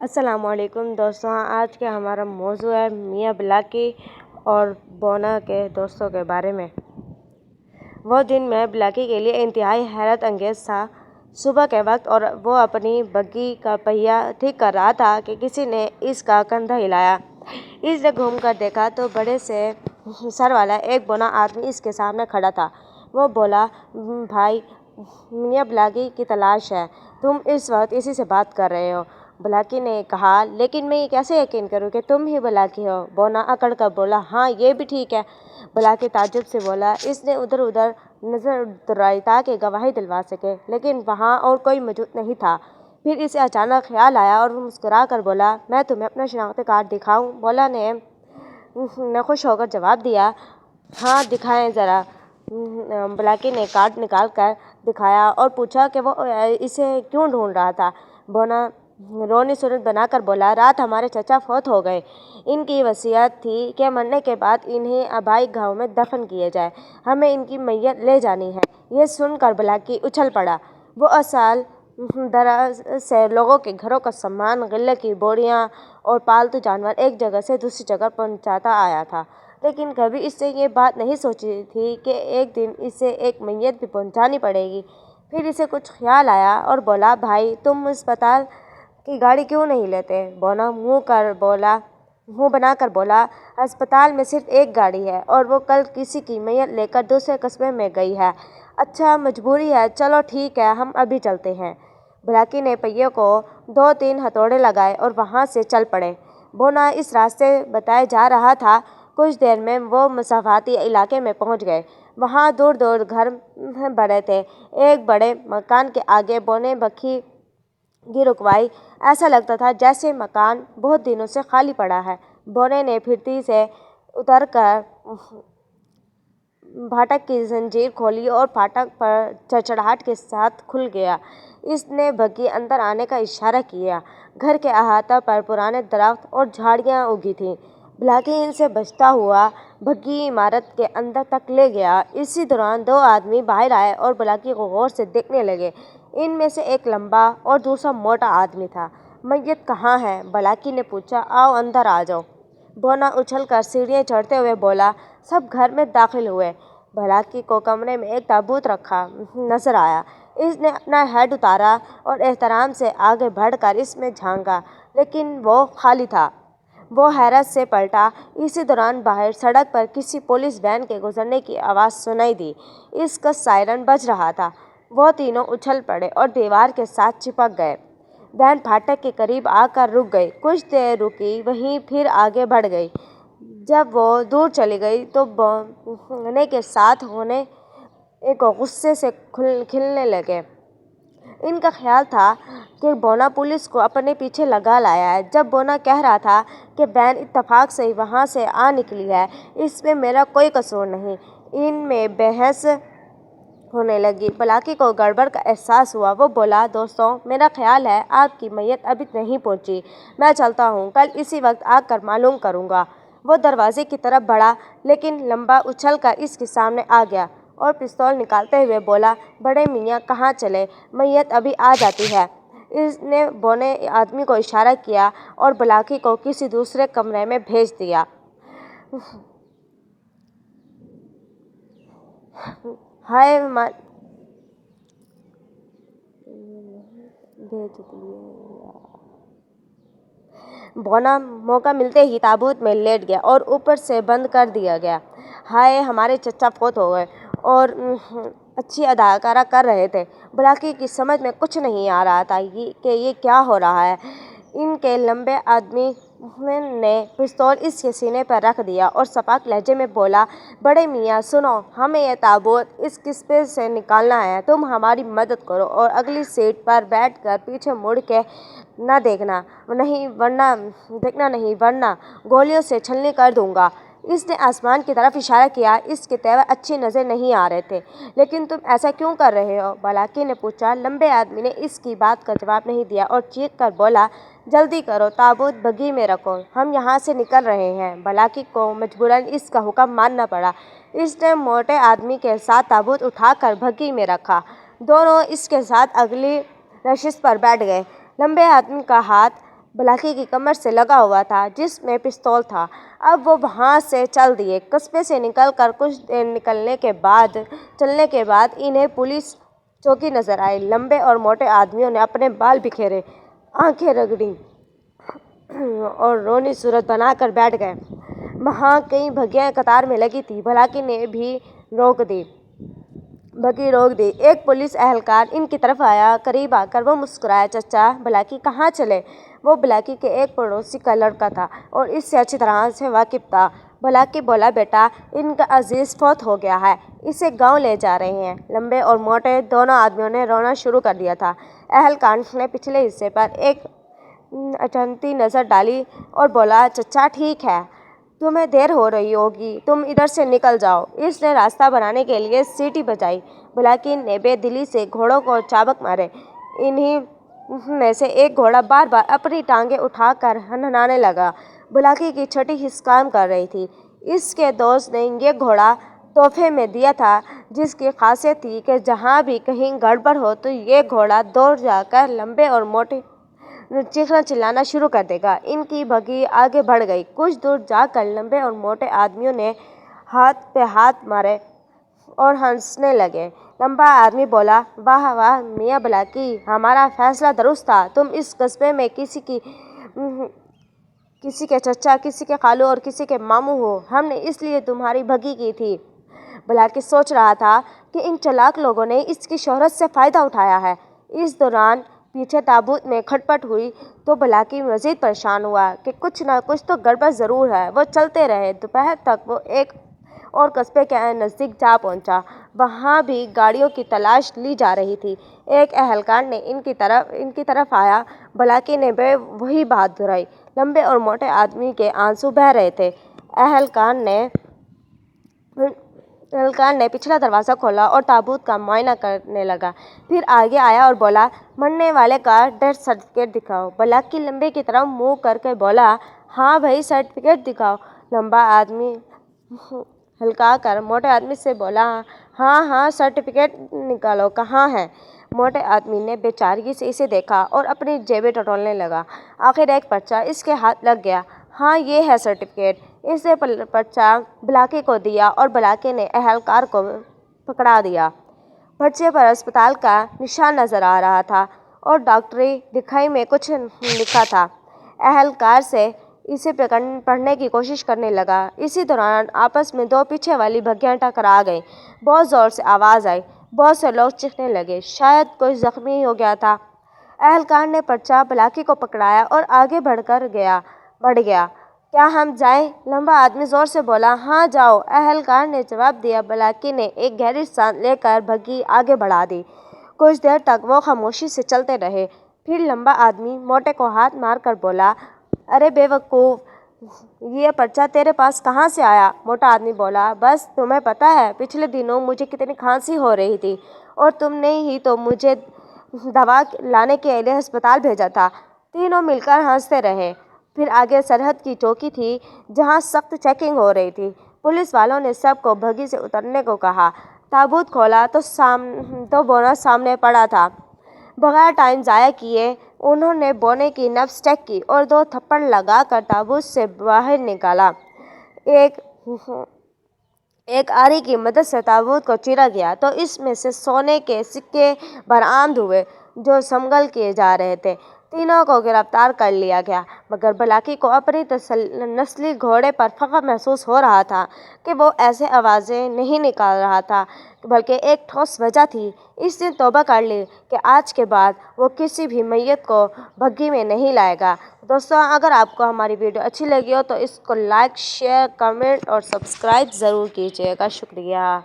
अस्सलाम वालेकुम दोस्तों। आज का हमारा मौजू है मियाँ ब्लाकी और बोना के दोस्तों के बारे में। वो दिन मियाँ ब्लाकी के लिए इंतहाई हैरत अंगेज़ था। सुबह के वक्त और वो अपनी बग्गी का पहिया ठीक कर रहा था कि किसी ने इसका कंधा हिलाया। इसने घूम कर देखा तो बड़े से सर वाला एक बौना आदमी इसके सामने खड़ा था। वो बोला, भाई, मियाँ ब्लाकी की तलाश है, तुम इस वक्त इसी से बात कर रहे हो। ब्लाकी ने कहा, लेकिन मैं ये कैसे यकीन करूं कि तुम ही ब्लाकी हो। बौना अकड़ कर बोला, हाँ, ये भी ठीक है। ब्लाकी ताज्जुब से बोला। इसने उधर उधर नजर दौड़ाई ताकि गवाही दिलवा सके, लेकिन वहाँ और कोई मौजूद नहीं था। फिर इसे अचानक ख्याल आया और मुस्कुरा कर बोला, मैं तुम्हें अपना शनाख्ती कार्ड दिखाऊं। बोला ने खुश होकर जवाब दिया, हाँ, दिखाएं ज़रा। ब्लाकी ने कार्ड निकाल कर दिखाया और पूछा कि वो इसे क्यों ढूंढ रहा था। बोना रोनी सूरत बनाकर बोला, रात हमारे चचा फौत हो गए। इनकी वसीयत थी कि मरने के बाद इन्हें आबाई गांव में दफन किया जाए। हमें इनकी मैयत ले जानी है। ये सुनकर ब्लाकी उछल पड़ा। वो असाल दराज से लोगों के घरों का सामान, गले की बोरियां और पालतू जानवर एक जगह से दूसरी जगह पहुंचाता आया था, लेकिन कभी इससे ये बात नहीं सोची थी कि एक दिन इसे एक मैयत भी पहुंचानी पड़ेगी। फिर इसे कुछ ख्याल आया और बोला, भाई, तुम अस्पताल की गाड़ी क्यों नहीं लेते। बोना मुंह बनाकर बोला, अस्पताल में सिर्फ एक गाड़ी है और वो कल किसी की मैयत लेकर दूसरे कस्बे में गई है। अच्छा, मजबूरी है, चलो ठीक है, हम अभी चलते हैं। ब्लाकी ने पहिए को 2-3 हथौड़े लगाए और वहाँ से चल पड़े। बोना इस रास्ते बताए जा रहा था। कुछ देर में वो मसाफाती इलाके में पहुँच गए। वहाँ दूर दूर घर बने थे। एक बड़े मकान के आगे बोने बग्गी की रुकवाई। ऐसा लगता था जैसे मकान बहुत दिनों से खाली पड़ा है। बोने ने फिरती से उतरकर फाटक की जंजीर खोली और फाटक पर चड़चड़ाहट के साथ खुल गया। इसने बग्गी अंदर आने का इशारा किया। घर के अहाता पर पुराने दरख्त और झाड़ियाँ उगी थीं। ब्लाकी इनसे बचता हुआ बग्गी इमारत के अंदर तक ले गया। इसी दौरान 2 आदमी बाहर आए और ब्लाकी को गौर से देखने लगे। इनमें से एक लंबा और दूसरा मोटा आदमी था। मैयत कहाँ है? ब्लाकी ने पूछा। आओ, अंदर आ जाओ। बोना उछलकर सीढ़ियाँ चढ़ते हुए बोला। सब घर में दाखिल हुए। ब्लाकी को कमरे में एक ताबूत रखा नजर आया। इसने अपना हेड उतारा और एहतराम से आगे बढ़कर इसमें झांका, लेकिन वो खाली था। वो हैरत से पलटा। इसी दौरान बाहर सड़क पर किसी पुलिस वैन के गुजरने की आवाज़ सुनाई दी। इसका सायरन बज रहा था। वो तीनों उछल पड़े और दीवार के साथ चिपक गए। वैन फाटक के करीब आकर रुक गई। कुछ देर रुकी, वहीं फिर आगे बढ़ गई। जब वो दूर चली गई तो बोने के साथ होने एक गुस्से से खिलने लगे। इनका ख्याल था कि बोना पुलिस को अपने पीछे लगा लाया है। जब बोना कह रहा था कि वैन इत्तफाक से वहाँ से आ निकली है, इसमें मेरा कोई कसूर नहीं, इनमें बहस होने लगी। ब्लाकी को गड़बड़ का एहसास हुआ। वो बोला, दोस्तों, मेरा ख्याल है आपकी मैयत अभी नहीं पहुंची। मैं चलता हूँ, कल इसी वक्त आकर मालूम करूँगा। वो दरवाजे की तरफ बढ़ा, लेकिन लंबा उछल कर इसके सामने आ गया और पिस्तौल निकालते हुए बोला, बड़े मियाँ, कहाँ चले? मैयत अभी आ जाती है। इसने बोने आदमी को इशारा किया और ब्लाकी को किसी दूसरे कमरे में भेज दिया। हाय बोना मौका मिलते ही ताबूत में लेट गया और ऊपर से बंद कर दिया गया। हाय, हमारे चचा फौत हो गए और अच्छी अदाकारा कर रहे थे। ब्लाकी की समझ में कुछ नहीं आ रहा था कि ये क्या हो रहा है। इनके लंबे आदमी ने पिस्तौल इसके सीने पर रख दिया और सपाक लहजे में बोला, बड़े मियाँ, सुनो, हमें यह ताबूत इस किस्से से निकालना है। तुम हमारी मदद करो और अगली सीट पर बैठकर पीछे मुड़ के न देखना नहीं, वरना गोलियों से छलनी कर दूंगा। इसने आसमान की तरफ इशारा किया। इसके तेवर अच्छी नज़र नहीं आ रहे थे। लेकिन तुम ऐसा क्यों कर रहे हो? ब्लाकी ने पूछा। लंबे आदमी ने इसकी बात का जवाब नहीं दिया और चीख कर बोला, जल्दी करो, ताबूत बग्गी में रखो, हम यहाँ से निकल रहे हैं। ब्लाकी को मजबूरन इसका हुक्म मानना पड़ा। इसने मोटे आदमी के साथ ताबूत उठाकर बग्गी में रखा। दोनों इसके साथ अगली नशिस्त पर बैठ गए। लंबे आदमी का हाथ बलाकी की कमर से लगा हुआ था जिसमें पिस्तौल था। अब वो वहाँ से चल दिए। कस्बे से निकलकर कुछ देर चलने के बाद इन्हें पुलिस चौकी नजर आई। लंबे और मोटे आदमियों ने अपने बाल बिखेरे, आंखें रगड़ी और रोनी सूरत बनाकर बैठ गए। वहाँ कई भगियाँ कतार में लगी थी। बलाकी ने भी बग्घी रोक दी। एक पुलिस एहलकार इनकी तरफ आया। करीब आकर वो मुस्कुराया। चचा, बलाकी कहाँ चले? वो बलाकी के एक पड़ोसी का लड़का था और इससे अच्छी तरह से वाकिफ था। बलाकी बोला, बेटा, इनका अजीज फौत हो गया है, इसे गांव ले जा रहे हैं। लंबे और मोटे दोनों आदमियों ने रोना शुरू कर दिया था। एहलकार ने पिछले हिस्से पर एक अचंती नज़र डाली और बोला, चचा ठीक है, तुम्हें देर हो रही होगी, तुम इधर से निकल जाओ। इसने रास्ता बनाने के लिए सीटी बजाई। बलाकी ने बेदिली से घोड़ों को चाबुक मारे। इन्हीं में से एक घोड़ा बार बार अपनी टांगें उठाकर हनहनाने लगा। बलाकी की छठी हिस्स काम कर रही थी। इसके दोस्त ने ये घोड़ा तोहफे में दिया था, जिसकी खासियत थी कि जहाँ भी कहीं गड़बड़ हो तो ये घोड़ा दौड़ जाकर लंबे और मोटे चीखना चिल्लाना शुरू कर देगा। इनकी बग्घी आगे बढ़ गई। कुछ दूर जाकर लंबे और मोटे आदमियों ने हाथ पे हाथ मारे और हंसने लगे। लंबा आदमी बोला, वाह वाह मियाँ बलाकी, हमारा फैसला दुरुस्त था। तुम इस कस्बे में किसी के चचा, किसी के खालू और किसी के मामू हो। हमने इसलिए तुम्हारी बग्घी की थी। बलाकी सोच रहा था कि इन चालाक लोगों ने इसकी शोहरत से फ़ायदा उठाया है। इस दौरान पीछे ताबूत में खटपट हुई तो बलाकी मज़ीद परेशान हुआ कि कुछ न कुछ तो गड़बड़ ज़रूर है। वो चलते रहे। दोपहर तक वो एक और कस्बे के नज़दीक जा पहुंचा। वहाँ भी गाड़ियों की तलाश ली जा रही थी। एक एहलकार ने इनकी तरफ आया। बलाकी ने वही बात दोहराई। लंबे और मोटे आदमी के आंसू बह रहे थे। एहलकार ने पिछला दरवाज़ा खोला और ताबूत का मुआयना करने लगा। फिर आगे आया और बोला, मरने वाले का डेथ सर्टिफिकेट दिखाओ। बलाकी लंबे की तरफ मुँह करके बोला, हाँ भाई, सर्टिफिकेट दिखाओ। लंबा आदमी हल्का कर मोटे आदमी से बोला, हाँ हाँ, सर्टिफिकेट निकालो, कहाँ है? मोटे आदमी ने बेचारगी से इसे देखा और अपनी जेबें टटोलने लगा। आखिर एक पर्चा इसके हाथ लग गया। हाँ, ये है सर्टिफिकेट। इसने पर्चा बलाकी को दिया और बलाकी ने एहलकार को पकड़ा दिया। पर्चे पर अस्पताल का निशान नज़र आ रहा था और डॉक्टरी लिखाई में कुछ लिखा था। एहलकार से इसे पढ़ने की कोशिश करने लगा। इसी दौरान आपस में दो पीछे वाली भग्गियाँ टकरा गईं। बहुत ज़ोर से आवाज़ आई। बहुत से लोग चीखने लगे। शायद कोई ज़ख्मी हो गया था। एहलकार ने पर्चा बलाकी को पकड़ाया और आगे बढ़ गया। क्या हम जाएं? लंबा आदमी ज़ोर से बोला, हाँ जाओ। एहलकार ने जवाब दिया। बलाकी ने एक गहरी सांस लेकर बग्घी आगे बढ़ा दी। कुछ देर तक वो खामोशी से चलते रहे। फिर लंबा आदमी मोटे को हाथ मार कर बोला, अरे बेवकूफ़, ये पर्चा तेरे पास कहाँ से आया? मोटा आदमी बोला, बस तुम्हें पता है पिछले दिनों मुझे कितनी खांसी हो रही थी और तुमने ही तो मुझे दवा लाने के लिए अस्पताल भेजा था। तीनों मिलकर हंसते रहे। फिर आगे सरहद की चौकी थी जहाँ सख्त चेकिंग हो रही थी। पुलिस वालों ने सबको बग्घी से उतरने को कहा। ताबूत खोला तो बोना सामने पड़ा था। बगैर टाइम ज़ाया किए उन्होंने बोने की नब्ज़ चेक की और 2 थप्पड़ लगाकर ताबूत से बाहर निकाला। एक आरी की मदद से ताबूत को चीरा गया तो इसमें से सोने के सिक्के बरामद हुए जो स्मगल किए जा रहे थे। तीनों को गिरफ्तार कर लिया गया, मगर बलाकी को अपनी नस्ली घोड़े पर फख्र महसूस हो रहा था कि वो ऐसे आवाज़ें नहीं निकाल रहा था, बल्कि एक ठोस वजह थी। इस दिन तौबा कर ली कि आज के बाद वो किसी भी मैयत को बग्घी में नहीं लाएगा। दोस्तों, अगर आपको हमारी वीडियो अच्छी लगी हो तो इसको लाइक, शेयर, कमेंट और सब्सक्राइब ज़रूर कीजिएगा। शुक्रिया।